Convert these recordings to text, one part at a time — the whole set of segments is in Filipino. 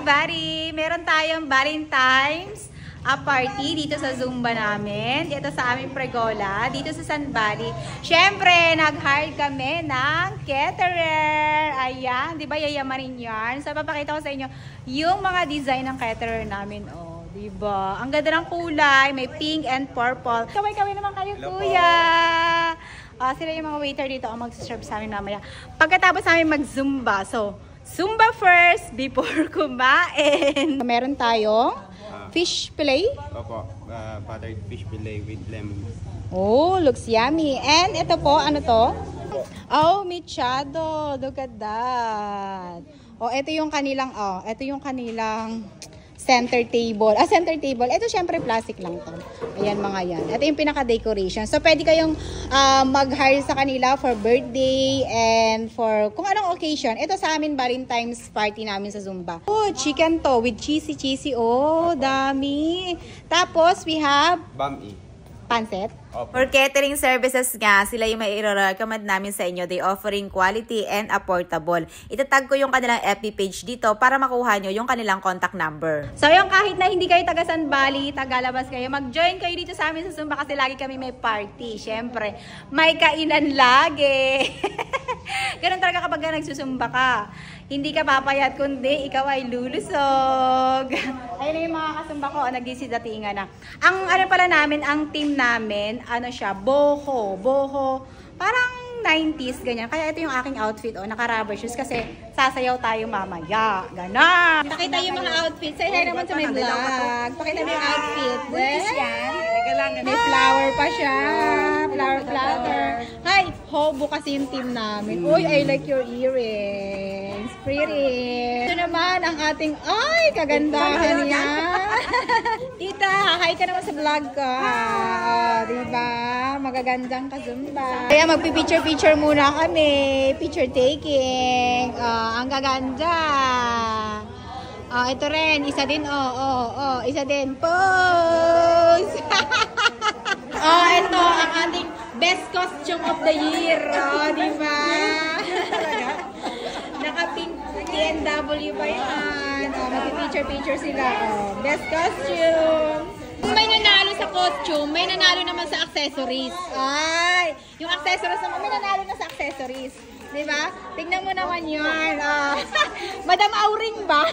Bari! Meron tayong Valentine's party dito sa Zumba namin. Dito sa aming Pregola, dito sa San Valley. Siyempre, nag-hire kami ng caterer. Ayan, di ba yayamanin yan? So, papakita ko sa inyo yung mga design ng caterer namin. Oh, di ba? Ang ganda ng kulay. May pink and purple. Kaway-kaway naman kayo, kuya! Sila yung mga waiter dito ang mag-serve sa amin mamaya. Pagkatapos namin mag-Zumba. So, Zumba first before kumain. Meron tayong fish fillet. Opo, buttered fish fillet with lemon. Oh, looks yummy. And ito po, ano to? Oh, mechado. Look at that. Oh, ito yung kanilang, center table. Center table. Ito syempre plastic lang to. Ayan mga yan. Ito yung pinaka-decoration. So, pwede kayong mag-hire sa kanila for birthday and for kung anong occasion. Ito sa amin, Valentine's party namin sa Zumba. Oh, chicken to with cheesy. Oh, dami. Tapos, we have Bami. pancit. For catering services nga, sila yung may i-recommend namin sa inyo. They offering quality and affordable. Itatag ko yung kanilang FB page dito para makuha nyo yung kanilang contact number. So yung kahit na hindi kayo taga San Valley, tagalabas kayo, mag-join kayo dito sa amin sa Zumba kasi lagi kami may party. Siyempre, may kainan lagi. Ganun talaga kapag nagsusumba ka. Hindi ka papayat kundi ikaw ay lulusog. Ayun na yung mga kasumba ko, nagdisidatingan na. Ang ano pala namin, ang team namin, ano siya, boho, parang 90s, ganyan. Kaya ito yung aking outfit, naka-rubber shoes kasi sasayaw tayo mamaya. Ganon. Pakita yung mga outfit. Say hi naman sa may vlog. Pakita mo yung outfit. May flower pa siya. Flower. Hi, hobo kasi yung team namin. Uy, I like your earrings. Pretty. Ito naman ang ating, ay, kagandahan niya. Tita, hi ka naman sa vlog ko. Diba? Magagandang kazumba. Kaya magpipicture-picture muna kami. Picture taking. Ang gaganda. Ito rin. Isa din. Isa din. Pose! Ito ang ating best costume of the year. Diba? Naka-pink TNW pa yan. Magpipicture-picture sila. Best costume. Kung may nanalo sa costume, may nanalo naman sa accessories. Ay, yung accessories naman, may nanalo na sa accessories. Diba? Tignan mo naman yun. Madam Auring ba?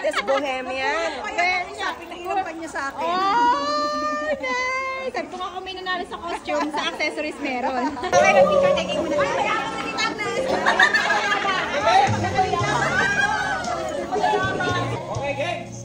That's Bohemian. Pinahirapan niyo sa akin. Oh, nice. Sabi ko nga kung may nanalo sa costume, sa accessories meron. Okay, mag-picture taking mo na. Okay, guys.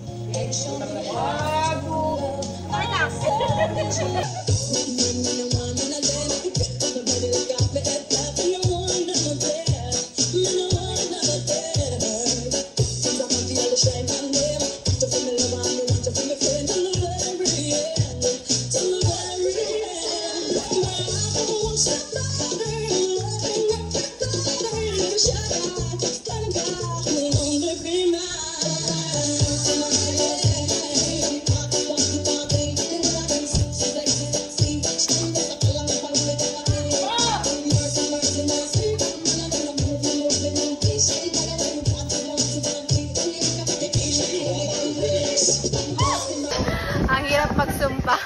Magsumpa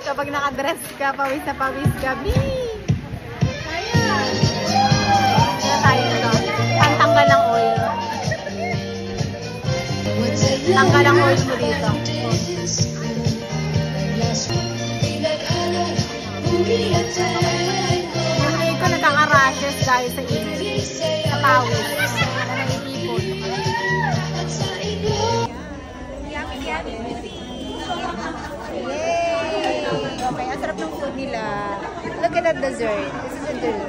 kapag nakadress ka, pawis na pawis ka. Ayan. Kaya tayo ito. Tanggal ng oil. Tanggal ng oil mo dito. Yung leg ko nagkaka-rashes dahil sa init. Sa pawis. Na nangitipon. Yummy. Okay, ang sarap ng food nila. Look at that dessert. This is a dessert.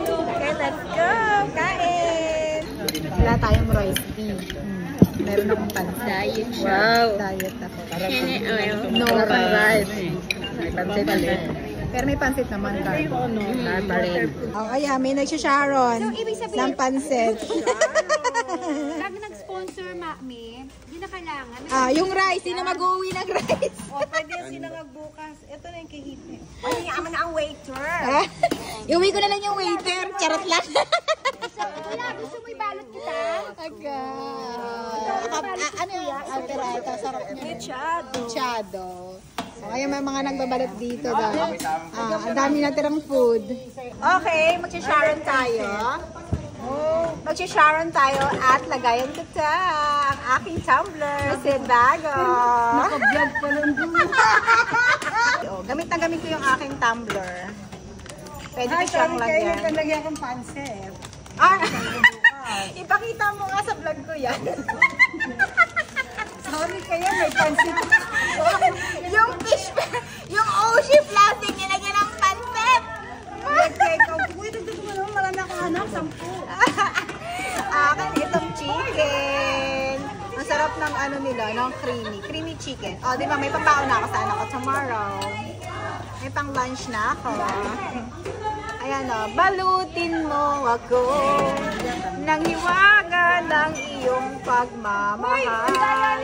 Okay, let's go! Kain! Wala tayong rice tea. Meron akong pansit. Diet siya. Wow! Diet ako. No rice. May pansit ulit. Pero may pansit naman ka. Ayan, may nagsya-Sharon ng pansit. Pag nag-sponsor, Mami, di na kailangan. Yung rice, sino mag-uwi ng rice? Pwede yung sinangag bukas. Ito na yung kahipin. Ay, yaman na ang waiter. Iuwi ko na lang yung waiter. Charot lang. Wala, gusto mo ibalot kita? Agad. Ano yan? Alpereta, sarap niya. Mechado. Ayan, may mga nagbabalot dito. Ang dami natirang food. Okay, magsisharon tayo. Magsisharon tayo at lagayan ko ta ang aking tumbler, si Bago. Naka-vlog pa lang doon. Gamit na gamit ko yung aking tumbler. Pwede ko siyang lagyan. Ay, lagyan kong pancit. Ipakita mo nga sa vlog ko yan. Sorry kayo, may pancit. Yung fish, yung Oshi plastic, nilagyan ng pancit. Uy, dagdag mo naman, marami akong anak, 10. Akin itong chicken. Ang sarap ng ano nila, ng creamy chicken. Oh, di ba, may pambaon na ako sa anak ko tomorrow. May pang lunch na ako. Ayan o, balutin mo ako ng hiwaga ng iyong pagmamahal.